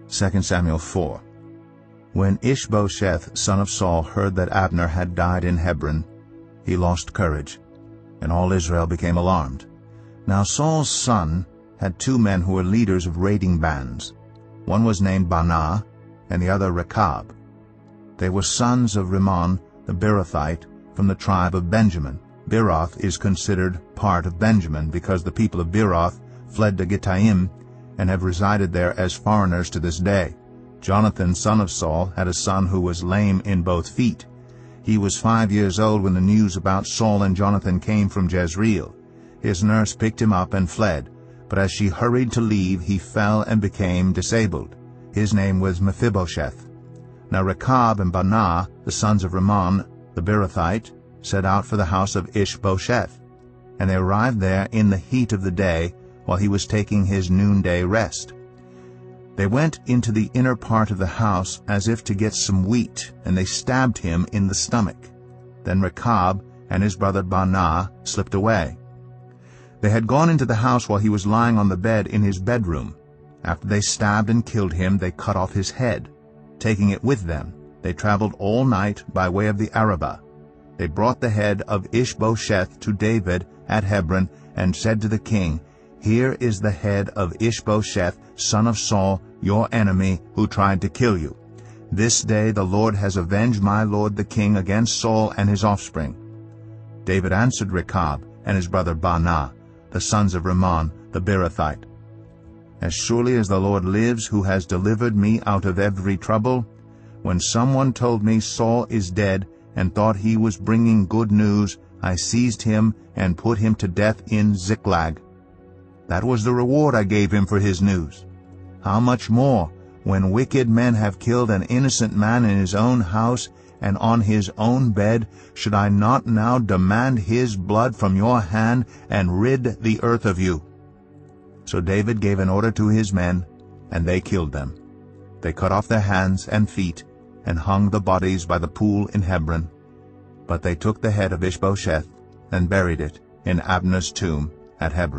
2 Samuel 4. When Ishbosheth son of Saul heard that Abner had died in Hebron, he lost courage, and all Israel became alarmed. Now Saul's son had 2 men who were leaders of raiding bands. One was named Baanah, and the other Rechab. They were sons of Rimmon the Beerothite from the tribe of Benjamin. Beeroth is considered part of Benjamin because the people of Beeroth fled to Gittaim and have resided there as foreigners to this day. Jonathan, son of Saul, had a son who was lame in both feet. He was 5 years old when the news about Saul and Jonathan came from Jezreel. His nurse picked him up and fled, but as she hurried to leave, he fell and became disabled. His name was Mephibosheth. Now Rechab and Baanah, the sons of Rimmon the Beerothite, set out for the house of Ishbosheth, and they arrived there in the heat of the day while he was taking his noonday rest. They went into the inner part of the house as if to get some wheat, and they stabbed him in the stomach. Then Rechab and his brother Baanah slipped away. They had gone into the house while he was lying on the bed in his bedroom. After they stabbed and killed him, they cut off his head. Taking it with them, they traveled all night by way of the Arabah. They brought the head of Ishbosheth to David at Hebron and said to the king, "Here is the head of Ishbosheth, son of Saul, your enemy, who tried to kill you. This day the Lord has avenged my lord the king against Saul and his offspring." David answered Rechab and his brother Baanah, the sons of Rimmon the Beerothite, "As surely as the Lord lives, who has delivered me out of every trouble, when someone told me Saul is dead and thought he was bringing good news, I seized him and put him to death in Ziklag. That was the reward I gave him for his news. How much more, when wicked men have killed an innocent man in his own house and on his own bed, should I not now demand his blood from your hand and rid the earth of you?" So David gave an order to his men, and they killed them. They cut off their hands and feet and hung the bodies by the pool in Hebron. But they took the head of Ishbosheth and buried it in Abner's tomb at Hebron.